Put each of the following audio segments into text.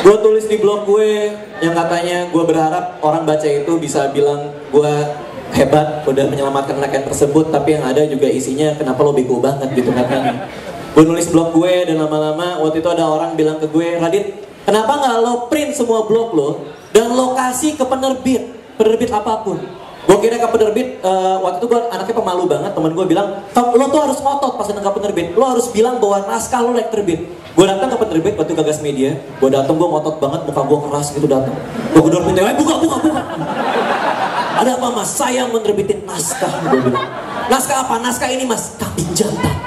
Gue tulis di blog gue yang katanya gue berharap orang baca itu bisa bilang gue hebat udah menyelamatkan anak tersebut, tapi yang ada juga isinya kenapa lo bego banget gitu katanya. Gue nulis blog gue dan lama-lama waktu itu ada orang bilang ke gue, Radit, kenapa nggak lo print semua blog lo dan lo kasih ke penerbit apapun. Gue kira ke penerbit, waktu itu gue anaknya pemalu banget, temen gue bilang, lo tuh harus ngotot pas datang ke penerbit, lo harus bilang bahwa naskah lo layak terbit. Gue datang ke penerbit waktu Gagas Media, gue datang gue ngotot banget, muka gue keras gitu datang. Gue gedor pintu, buka. Ada apa mas? Saya menerbitin naskah, gue bilang. Naskah apa? Naskah ini mas, kambing jantan.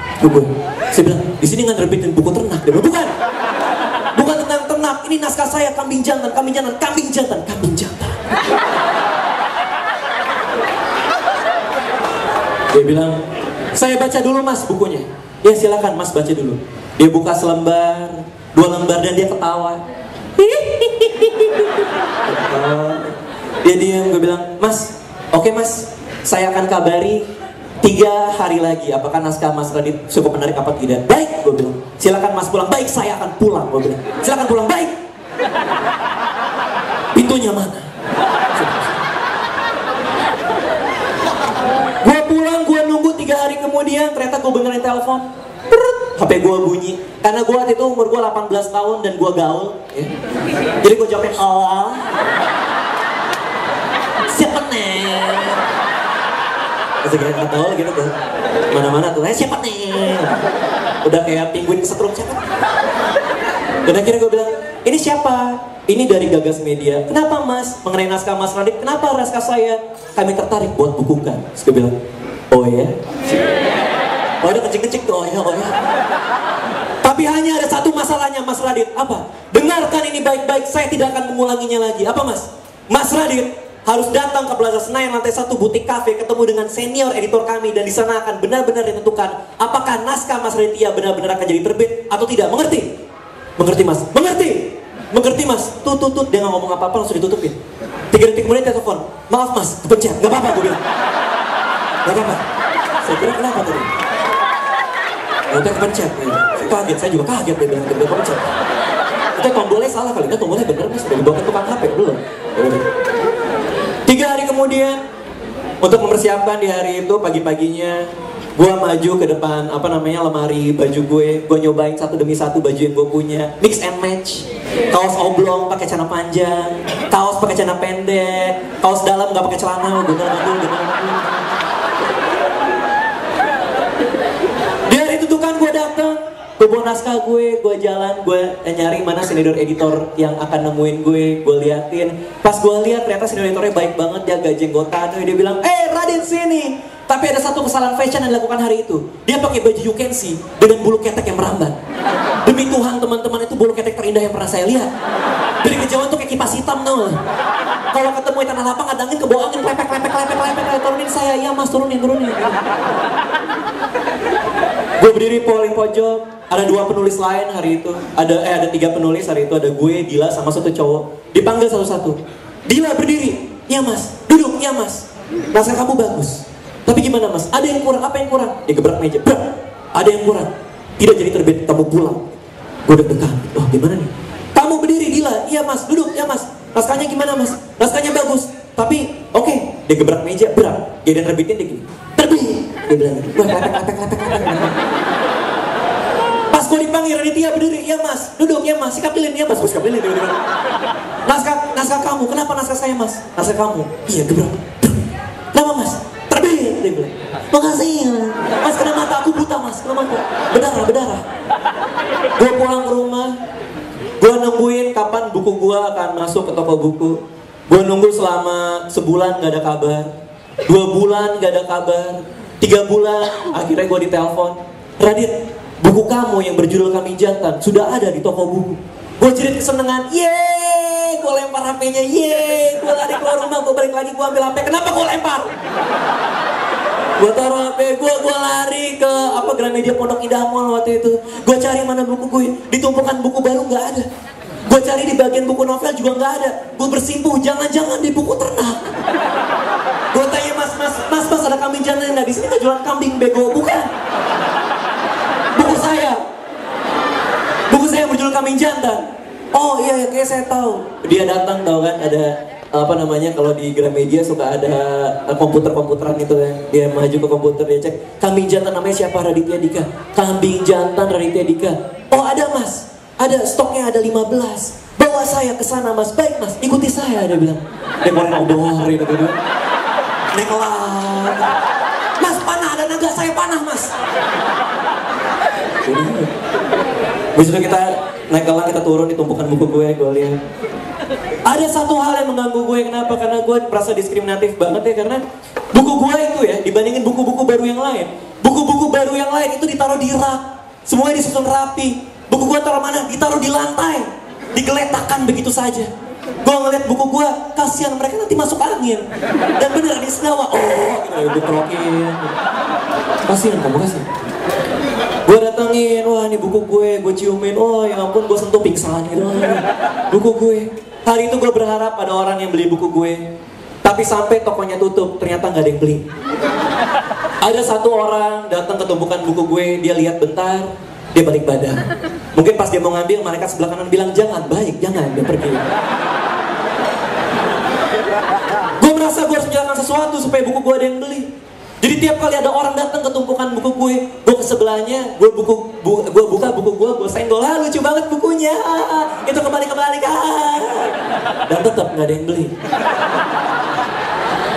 Saya bilang, di sini nggak nerbitin buku ternak. Dia bilang, bukan tentang ternak, ini naskah saya kambing jantan. Dia bilang, saya baca dulu mas bukunya. Ya silakan mas baca dulu. Dia buka selembar, 2 lembar dan dia ketawa. Dia diam, gue bilang, mas, oke mas, saya akan kabari 3 hari lagi. Apakah naskah mas Radit cukup menarik apa tidak? Baik, gue bilang. Silakan mas pulang. Baik, saya akan pulang, gue bilang. Silakan pulang, baik. Pintunya mana? Gue pulang, gue nunggu 3 hari kemudian, ternyata gue benerin telepon. HP gue bunyi. Karena gue waktu itu umur gue 18 tahun dan gue gaul. Ya. Jadi gue jawabnya, halo. Siapa nih? Masih kayak gaul gitu tuh. Mana-mana tuh, siapa nih? Udah kayak penguin kesetrum, siapa? Dan akhirnya gue bilang, ini siapa? Ini dari Gagas Media. Kenapa mas? Mengenai naskah mas Radit, kenapa naskah saya? Kami tertarik buat bukukan. Terus gue bilang, oh ya? Oh udah kecik-kecik tuh, oh ya. Tapi hanya ada satu masalahnya mas Radit. Apa? Dengarkan ini baik-baik, saya tidak akan mengulanginya lagi. Apa mas? Mas Radit harus datang ke Plaza Senayan lantai 1 butik kafe, ketemu dengan senior editor kami, dan di sana akan benar-benar ditentukan apakah naskah mas Radit benar-benar akan jadi terbit atau tidak. Mengerti? Mengerti mas? Mengerti mas? Tut, dia nggak ngomong apa-apa langsung ditutupin. 3 detik kemudian dia telepon, maaf mas, kepencet. Gak apa-apa gue bilang. Gak apa-apa. Saya kira kenapa tadi? Udah kepencet. Saya kaget, saya juga kaget dia bilang kepencet. Itu tombolnya salah kali, tombolnya bener mas, udah dibawa ke tukang HP belum? 3 hari kemudian, untuk mempersiapkan di hari itu pagi-paginya, gue maju ke depan lemari baju gue nyobain satu demi satu baju yang gue punya, mix and match, kaos oblong pakai celana panjang, kaos pakai celana pendek, kaos dalam nggak pakai celana, Di hari itu tuh kan gue datang, gue bawa naskah gue jalan, gue nyari mana senior editor yang akan nemuin gue liatin. Pas gue lihat ternyata senior editornya baik banget, dia agak jenggotan, dia bilang, Radit sini. Tapi ada satu kesalahan fashion yang dilakukan hari itu. Dia pakai baju you can see dengan bulu ketek yang merambat. Demi Tuhan teman-teman, itu bulu ketek terindah yang pernah saya lihat. Dari kejauhan tuh kayak kipas hitam tuh. Kalau ketemu di tanah lapang ada angin, kebawa angin, lepek, turunin saya, iya mas, turunin. Gue berdiri paling pojok, ada 2 penulis lain hari itu. Ada 3 penulis hari itu, ada gue, Dila, sama satu cowok. Dipanggil satu-satu. Dila berdiri, iya mas. Duduk, iya mas. Naskah kamu bagus. Tapi gimana mas? Ada yang kurang, apa yang kurang? Dia gebrak meja, ada yang kurang. Tidak jadi terbit, kamu pulang. Gue deg-degan, gimana nih? Kamu berdiri, Dila, iya mas. Duduk, iya mas. Naskahnya gimana mas? Naskahnya bagus. Tapi, oke. Dia gebrak meja, berat. Dia terbitin, dia gini. Terbit! Dia bilang, lepek. Pas gue dipanggil, Raditya berdiri, iya mas. Duduk, iya mas. Sikap lilin, iya mas. Gue sikap lilin, dia bilang. Naskah kamu, kenapa naskah saya mas? Naskah kamu? Iya, gebrak. Kenapa mas? Terbit, dia bilang. Makasih mas, kena mata, aku buta mas, kena mata. Berdarah. Gue pulang ke rumah, gue nungguin kapan buku gue akan masuk ke toko buku. Gue nunggu selama sebulan gak ada kabar, 2 bulan gak ada kabar, 3 bulan, akhirnya gue ditelepon, Radit, buku kamu yang berjudul Kambing Jantan sudah ada di toko buku. Gue jerit kesenengan, yeay, gue lempar HP-nya, yeay, gue lari keluar rumah, gue balik lagi, gue ambil HP, kenapa gue lempar? Gue taruh HP, gue lari ke Gramedia Pondok Indah Mall waktu itu. Gue cari mana buku gue, di tumpukan buku baru nggak ada. Gue cari di bagian buku novel juga nggak ada. Gue bersimpuh, jangan-jangan di buku ternak. Gue tanya mas ada kambing jantan nggak? Di sini nggak jualan kambing, bego, bukan? Buku saya berjudul Kambing Jantan. Oh iya, kayak saya tahu. Dia datang tau kan, ada apa namanya, kalau di Gramedia suka ada komputeran gitu kan. Dia maju ke komputer, dia cek kambing jantan namanya siapa, Raditya Dika. Kambing jantan Raditya Dika. Oh ada mas, ada stoknya ada 15. Bawa saya ke sana mas. Baik mas, ikuti saya, dia bilang. Dia mau ngobrol gitu dia. Nekelan. Mas panah, ada naga, saya panah mas. Besok kita naik kelang, kita turun di tumpukan buku gue lihat. Ada satu hal yang mengganggu gue, kenapa? Karena gue merasa diskriminatif banget ya, karena buku gue itu ya, dibandingin buku-buku baru yang lain. Buku-buku baru yang lain itu ditaruh di rak, semuanya disusun rapi. Buku gue taruh mana? Ditaruh di lantai, digeletakkan begitu saja. Gue ngeliat buku gue, kasihan mereka nanti masuk angin. Dan beneran di senawa, gue kerokin. Kasihan kamu, kasihan. Gue datengin, wah ini buku gue ciumin, oh ya ampun gue sentuh pingsan gitu. Buku gue. Hari itu gue berharap ada orang yang beli buku gue. Tapi sampai tokonya tutup, ternyata gak ada yang beli. Ada satu orang datang ke tumpukan buku gue, dia lihat bentar, dia balik badan. Mungkin pas dia mau ngambil, malaikat sebelah kanan bilang, jangan, baik, jangan, dia pergi. Gue merasa gue harus menjalankan sesuatu supaya buku gue ada yang beli. Jadi tiap kali ada orang datang ke tumpukan buku gue ke sebelahnya, gue buka buku gue senggol, lucu banget bukunya, itu kembali kan. Dan tetap nggak ada yang beli.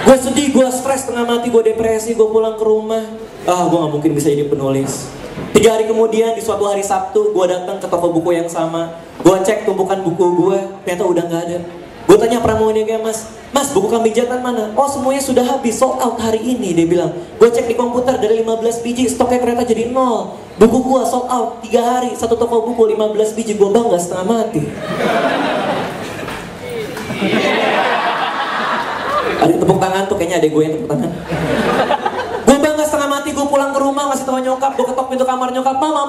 Gue sedih, gue stres setengah mati, gue depresi, gue pulang ke rumah. Gue nggak mungkin bisa jadi penulis. 3 hari kemudian di suatu hari Sabtu, gue datang ke toko buku yang sama. Gue cek tumpukan buku gue, ternyata udah nggak ada. Gue tanya pramuniaga, mas buku kambing jantan mana? Oh semuanya sudah habis, sold out hari ini, dia bilang. Gue cek di komputer dari 15 biji, stoknya ternyata jadi 0. Buku gue sold out 3 hari, satu toko buku 15 biji, gue bangga setengah mati. Ada tepuk tangan tuh, kayaknya ada gue yang tepuk tangan. Gue bangga setengah mati, gue pulang ke rumah, ngasih tau nyokap, gue ketok pintu kamar nyokap, mama,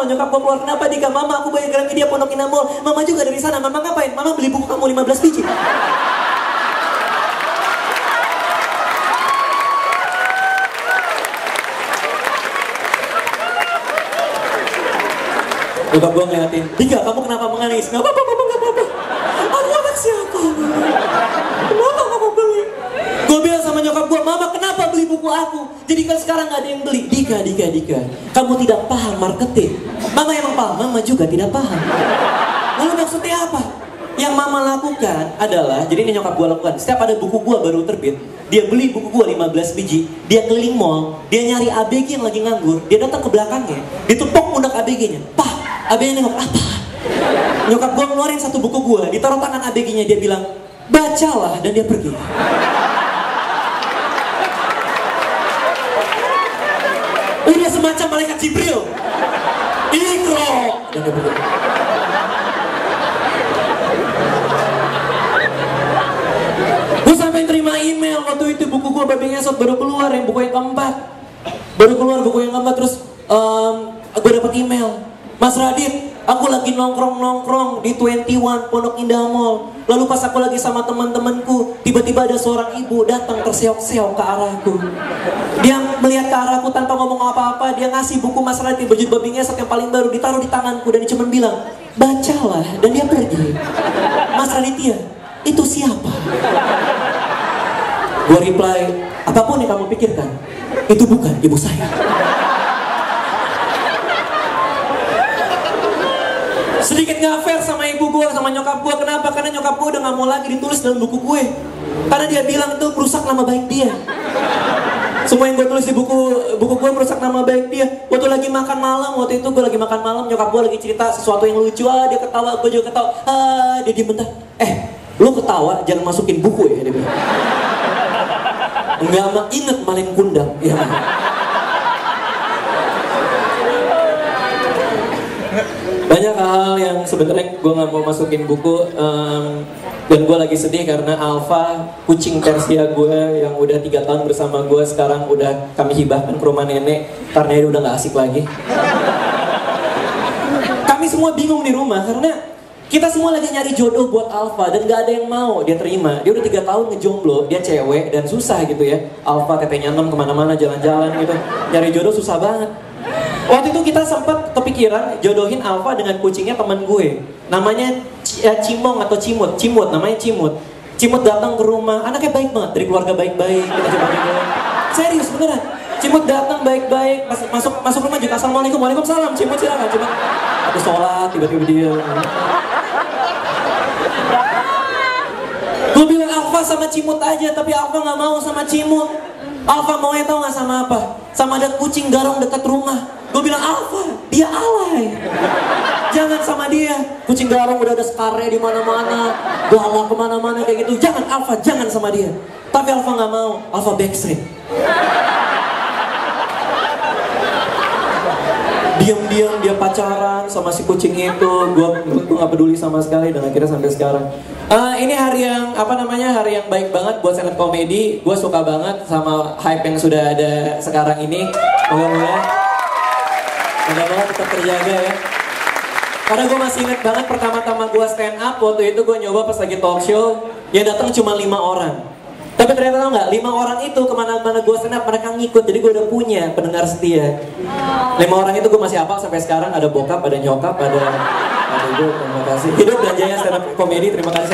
nyokap gue keluar, kenapa Dika? Mama, aku bayar Gramedia Pondok Indah Mall, mama juga dari sana, mama ngapain? Mama beli buku kamu 15 biji. Nyokap gue ngeliatin, Dika kamu kenapa menangis? Gak apa-apa, aku anak siapa? Kenapa kamu beli? Gue bilang sama nyokap gue, mama kenapa beli buku aku? Jadi kan sekarang gak ada yang beli. Dika, kamu tidak paham marketing. Mama emang paham, mama juga tidak paham. Lalu maksudnya apa? Yang mama lakukan adalah, jadi ini nyokap gue lakukan, setiap ada buku gue baru terbit, dia beli buku gue 15 biji, dia keliling mall, dia nyari ABG yang lagi nganggur, dia datang ke belakangnya, ditepok pundak ABG-nya. Pah, ABG-nya nengok, apa? Nyokap gue ngeluarin satu buku gue, ditaruh tangan ABG-nya, dia bilang, bacalah, dan dia pergi. Udah semacam malaikat Jibril. Ikro, dan dia pergi. Gue sampai terima email waktu itu, buku gue Babi Ngesot baru keluar, yang buku yang keempat. Baru keluar buku yang keempat, terus gue dapet email, Mas Radit, aku lagi nongkrong di 21 Pondok Indah Mall. Lalu pas aku lagi sama teman-temanku, tiba-tiba ada seorang ibu datang terseok-seok ke arahku. Dia melihat ke arahku tanpa ngomong apa-apa, dia ngasih buku Mas Radit berjudul Babi Ngesot yang paling baru, ditaruh di tanganku dan dia cuma bilang, bacalah, dan dia pergi. Mas Raditya, itu siapa? Gue reply, apapun yang kamu pikirkan, itu bukan ibu saya. Sedikit gak fair sama ibu gue, sama nyokap gue. Kenapa? Karena nyokap gue udah gak mau lagi ditulis dalam buku gue. Karena dia bilang itu merusak nama baik dia. Semua yang gue tulis di buku gue merusak nama baik dia. Waktu lagi makan malam, waktu itu gue lagi makan malam, nyokap gue lagi cerita sesuatu yang lucu, dia ketawa, gue juga ketawa, dia diem bentar. Lu ketawa, jangan masukin buku ya, dia bilang. Enggak mah inget maling kundang, ya. Banyak hal yang sebenarnya gue nggak mau masukin buku, dan gue lagi sedih karena Alfa, kucing Persia gue yang udah 3 tahun bersama gue, sekarang udah kami hibahkan ke rumah nenek karena dia udah nggak asik lagi. Kami semua bingung di rumah karena kita semua lagi nyari jodoh buat Alfa dan gak ada yang mau dia terima. Dia udah 3 tahun ngejomblo, dia cewek dan susah gitu ya. Alfa tetenya 6 kemana-mana jalan-jalan gitu, nyari jodoh susah banget. Waktu itu kita sempat kepikiran jodohin Alfa dengan kucingnya teman gue, namanya Cimong atau Cimut, namanya Cimut. Cimut datang ke rumah, anaknya baik banget, dari keluarga baik-baik, kita coba ngobrol. Serius, beneran. Cimut datang baik-baik, masuk rumah juga assalamualaikum, waalaikumsalam. Cimut silakan, Cimut. Habis sholat, tiba-tiba dia. Gue bilang Alfa sama Cimut aja, tapi Alfa nggak mau sama Cimut. Alfa maunya tau nggak sama apa? Sama ada kucing garong dekat rumah. Gue bilang Alfa, dia alay. Jangan sama dia. Kucing garong udah ada skare di mana-mana, galak kemana-mana kayak gitu. Jangan Alfa, jangan sama dia. Tapi Alfa nggak mau. Alfa backstreet. Diam-diam dia pacaran sama si kucing itu. Gue nggak peduli sama sekali dan akhirnya sampai sekarang. Ini hari yang hari yang baik banget buat stand up comedy. Gue suka banget sama hype yang sudah ada sekarang ini. Mudah-mudahan tetap terjaga ya. Karena gue masih inget banget pertama-tama gue stand up, waktu itu gue nyoba pas lagi talk show, yang datang cuma 5 orang. Tapi ternyata tau gak, 5 orang itu kemana-mana gue stand up mereka ngikut, jadi gue udah punya pendengar setia. 5 orang itu gue masih hafal sampai sekarang, ada bokap, ada nyokap, ada ibu. Terima kasih. Hidup dan jaya stand up comedy, terima kasih.